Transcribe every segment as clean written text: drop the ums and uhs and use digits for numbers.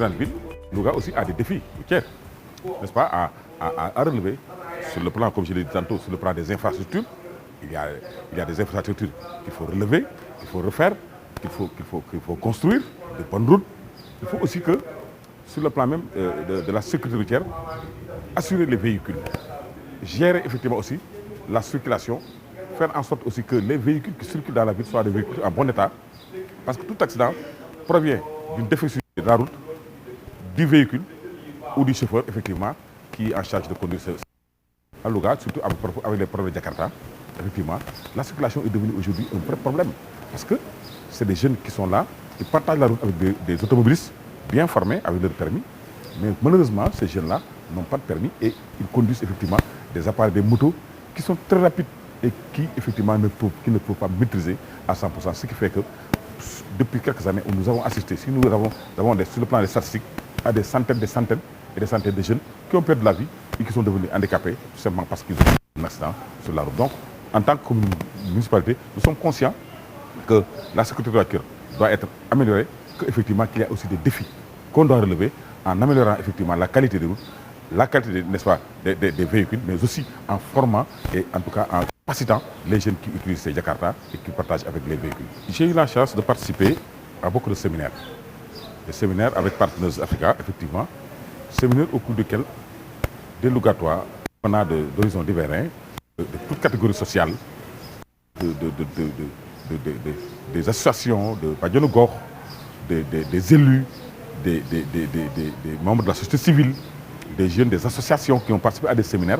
grande ville, Louga aussi a des défis routiers, n'est-ce pas, à relever sur le plan, comme je l'ai dit tantôt, sur le plan des infrastructures. Il y a des infrastructures qu'il faut relever, qu'il faut refaire, qu'il faut construire, de bonnes routes. Il faut aussi que, sur le plan même de la sécurité routière, assurer les véhicules, gérer effectivement aussi la circulation, faire en sorte aussi que les véhicules qui circulent dans la ville soient des véhicules en bon état. Parce que tout accident provient d'une déficience de la route, du véhicule ou du chauffeur, effectivement, qui est en charge de conduire ce. À Louga, surtout avec les problèmes de Jakarta, effectivement, la circulation est devenue aujourd'hui un vrai problème. Parce que c'est des jeunes qui sont là, qui partagent la route avec des automobilistes bien formés, avec leur permis. Mais malheureusement, ces jeunes-là n'ont pas de permis et ils conduisent effectivement des appareils, des motos qui sont très rapides et qui effectivement ne peuvent pas maîtriser à 100%. Ce qui fait que depuis quelques années, nous avons assisté, si nous avons sur le plan des statistiques, à des centaines et des centaines de jeunes qui ont perdu la vie et qui sont devenus handicapés, tout simplement parce qu'ils ont eu un accident sur la route. Donc, en tant que municipalité, nous sommes conscients que la sécurité routière doit être améliorée, qu'effectivement qu'il y a aussi des défis qu'on doit relever en améliorant effectivement la qualité des routes, la qualité, n'est-ce pas, des véhicules, mais aussi en formant et en tout cas en capacitant les jeunes qui utilisent ces Jakarta et qui partagent avec les véhicules. J'ai eu la chance de participer à beaucoup de séminaires. Des séminaires avec Partners Africa, effectivement, séminaires au cours desquels des Lougatois, on a d'horizons divers, de toutes catégories sociales, des associations, de Badjanogor, des élus, des membres de la société civile, des jeunes, des associations qui ont participé à des séminaires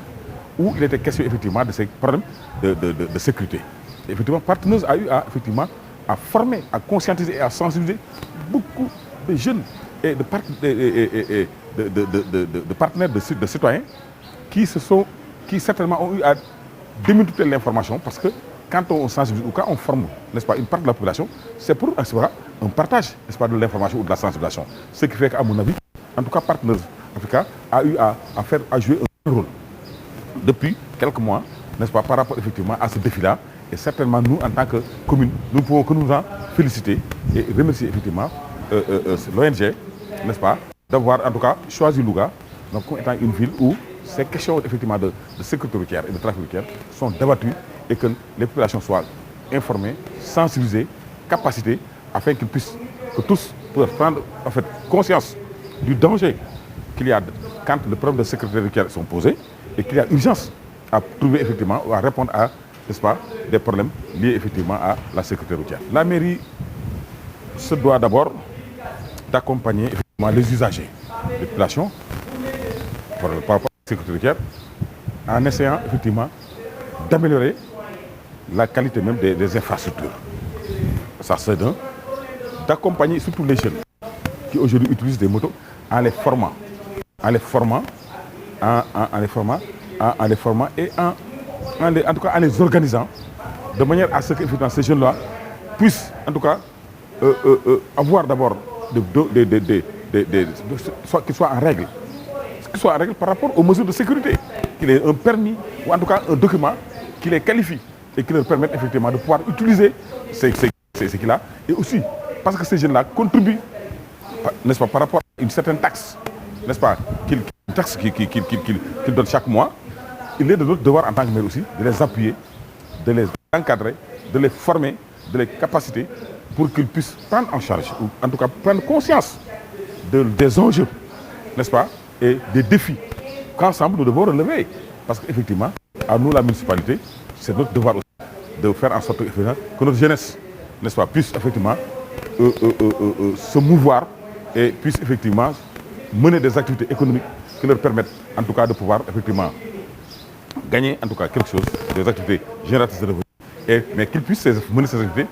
où il était question effectivement de ces problèmes de sécurité. Et effectivement, Partners a eu à former, à conscientiser et à sensibiliser beaucoup de jeunes et de partenaires, de citoyens qui certainement ont eu à démultiplier l'information parce que quand on sensibilise ou quand on forme, n'est-ce pas, une partie de la population, c'est pour assurer un partage, n'est-ce pas, de l'information ou de la sensibilisation. Ce qui fait qu'à mon avis, en tout cas, Partners Africa a eu à jouer un rôle depuis quelques mois, n'est-ce pas, par rapport effectivement à ce défi-là. Et certainement, nous, en tant que commune, nous ne pouvons que nous en féliciter et remercier effectivement l'ONG, n'est-ce pas, d'avoir en tout cas choisi Louga donc, comme étant une ville où ces questions effectivement de sécurité routière et de trafic routier sont débattues et que les populations soient informées, sensibilisées, capacitées, afin que tous puissent prendre en fait, conscience du danger qu'il y a quand les problèmes de sécurité routière sont posés et qu'il y a urgence à trouver effectivement ou à répondre à, n'est-ce pas, des problèmes liés effectivement à la sécurité routière. La mairie se doit d'abord d'accompagner effectivement les usagers, les populations, par rapport à la sécurité routière, en essayant effectivement d'améliorer la qualité même des infrastructures. Ça c'est d'accompagner surtout les jeunes qui aujourd'hui utilisent des motos en les formant et en tout cas en les organisant de manière à ce que ces jeunes-là puissent en tout cas avoir d'abord qu'ils soient en règle. Qu'ils soient en règle par rapport aux mesures de sécurité. Qu'il ait un permis ou en tout cas un document qui les qualifie et qui leur permette effectivement de pouvoir utiliser ce qu'il a. Et aussi parce que ces jeunes-là contribuent, n'est-ce pas, par rapport à une certaine taxe, n'est-ce pas, qu'ils donnent chaque mois. Il est de notre devoir en tant que maire aussi de les appuyer, de les encadrer, de les former, de les capaciter pour qu'ils puissent prendre en charge, ou en tout cas prendre conscience des enjeux, n'est-ce pas, et des défis qu'ensemble nous devons relever. Parce qu'effectivement, à nous la municipalité, c'est notre devoir aussi de faire en sorte que notre jeunesse, n'est-ce pas, puisse effectivement se mouvoir et puisse effectivement mener des activités économiques qui leur permettent en tout cas de pouvoir effectivement gagner en tout cas quelque chose, des activités génératrices de revenus, mais qu'ils puissent mener ces activités,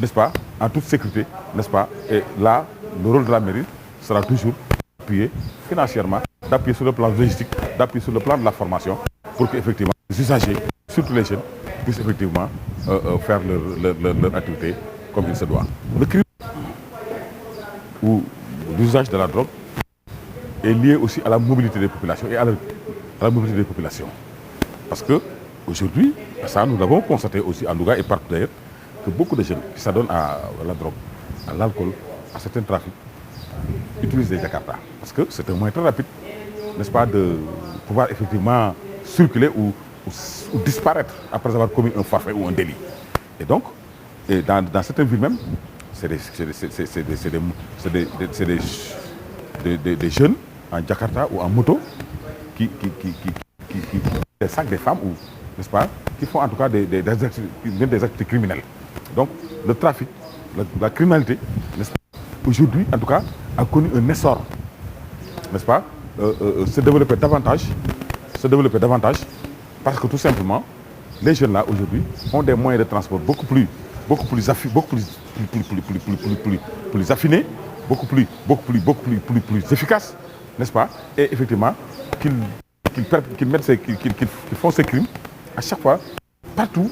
n'est-ce pas, en toute sécurité, n'est-ce pas. Et là, le rôle de la mairie sera toujours d'appuyer financièrement, d'appuyer sur le plan logistique, d'appuyer sur le plan de la formation, pour qu'effectivement les usagers, surtout les jeunes, puissent effectivement faire leur activité comme il se doit. Le crime ou l'usage de la drogue est lié aussi à la mobilité des populations et à la mobilité des populations. Parce qu'aujourd'hui, ça nous l'avons constaté aussi à Louga et partout d'ailleurs, que beaucoup de jeunes qui s'adonnent à la drogue, à l'alcool, à certains trafics, utilisent les Jakarta. Parce que c'est un moyen très rapide, n'est-ce pas, de pouvoir effectivement circuler ou disparaître après avoir commis un forfait ou un délit. Et donc, dans certaines villes même, c'est des jeunes en Jakarta ou en moto qui des sacs des femmes ou, n'est-ce pas, qui font en tout cas des actes criminels. Donc, le trafic, la criminalité, n'est-ce pas, aujourd'hui, en tout cas, a connu un essor, n'est-ce pas, se développer davantage, parce que tout simplement, les jeunes là aujourd'hui ont des moyens de transport beaucoup plus affinés, beaucoup plus efficaces, n'est-ce pas? Et effectivement, qu'ils font ces crimes à chaque fois, partout.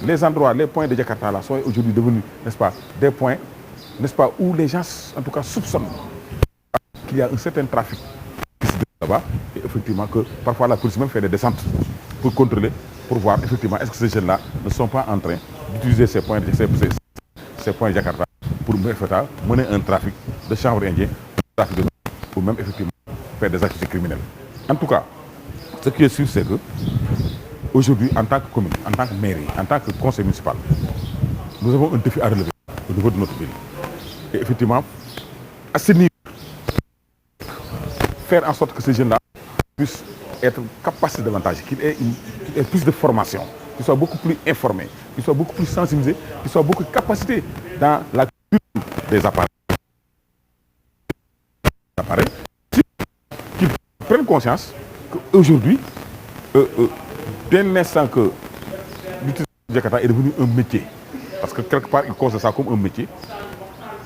Les endroits, les points de Jakarta là sont aujourd'hui devenus, n'est-ce pas, des points, n'est-ce pas, où les gens, en tout cas, soupçonnent qu'il y a un certain trafic là-bas, et effectivement que parfois la police même fait des descentes pour contrôler, pour voir effectivement est-ce que ces jeunes-là ne sont pas en train d'utiliser ces points de Jakarta pour mener un trafic de chanvre indien, ou même effectivement faire des activités criminelles. En tout cas, ce qui est sûr, c'est que aujourd'hui, en tant que commune, en tant que mairie, en tant que conseil municipal, nous avons un défi à relever au niveau de notre ville. Et effectivement, assainir, faire en sorte que ces jeunes-là puissent être capacités davantage, qu'ils aient plus de formation, qu'ils soient beaucoup plus informés, qu'ils soient beaucoup plus sensibilisés, qu'ils soient beaucoup capacités dans la culture des appareils. Qu'ils prennent conscience qu'aujourd'hui, dès l'instant que l'utilisation du Jakarta est devenu un métier, parce que quelque part ils considèrent ça comme un métier,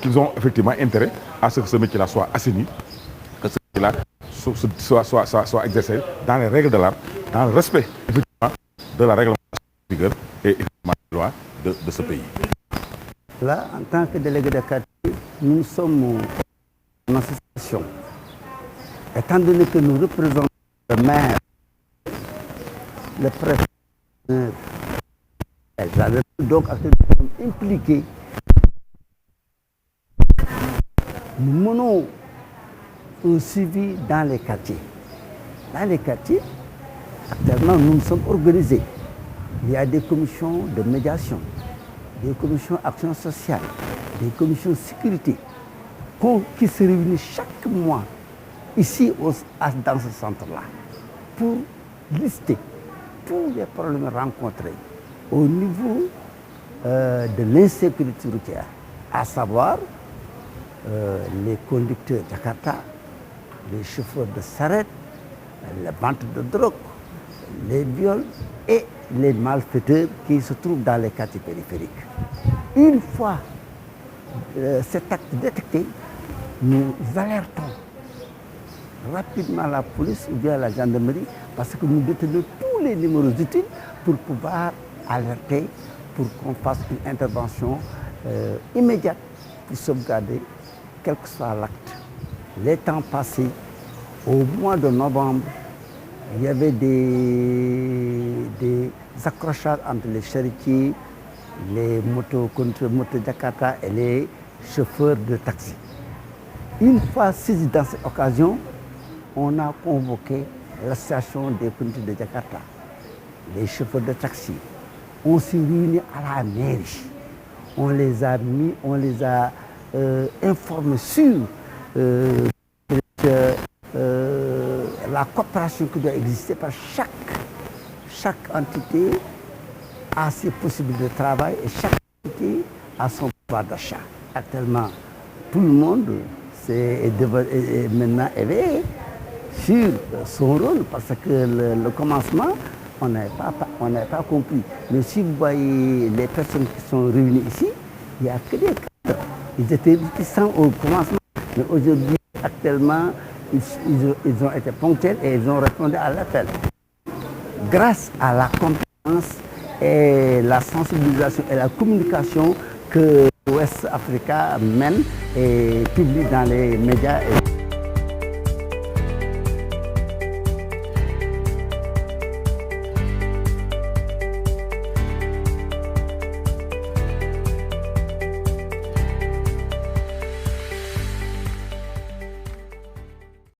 qu'ils ont effectivement intérêt à ce que ce métier-là soit assaini, que ce métier-là soit exercé dans les règles de l'art, dans le respect effectivement de la réglementation et effectivement des lois de ce pays. Là, en tant que délégué de quartier, nous sommes en association. Étant donné que nous représentons le maire, le préfet, donc nous sommes impliqués, nous menons un suivi dans les quartiers. Dans les quartiers, actuellement, nous nous sommes organisés. Il y a des commissions de médiation, des commissions d'action sociale, des commissions de sécurité qui se réunissent chaque mois ici dans ce centre-là pour lister tous les problèmes rencontrés au niveau de l'insécurité routière, à savoir les conducteurs Jakarta, les chauffeurs de charrette, les ventes de drogue, les viols et les malfaiteurs qui se trouvent dans les quartiers périphériques. Une fois cet acte détecté, nous alertons rapidement la police ou bien la gendarmerie parce que nous détenons tous les numéros utiles pour pouvoir alerter, pour qu'on fasse une intervention immédiate pour sauvegarder quel que soit l'acte. Les temps passés, au mois de novembre, il y avait des accrochages entre les charretiers, les motos Jakarta et les chauffeurs de taxi. Une fois saisis dans cette occasion, on a convoqué l'association des conducteurs de Jakarta, les chauffeurs de taxi. On s'est réunis à la mairie. On les a informés sur la coopération qui doit exister parce que chaque entité a ses possibilités de travail et chaque entité a son pouvoir d'achat. Actuellement, tout le monde est maintenant éveillé sur son rôle parce que le commencement, on n'avait pas compris. Mais si vous voyez les personnes qui sont réunies ici, il n'y a que des cadres. Ils étaient réticents au commencement, mais aujourd'hui, actuellement, ils ont été ponctuels et ils ont répondu à l'appel. Grâce à la compétence et la sensibilisation et la communication que West Africa mène et publie dans les médias.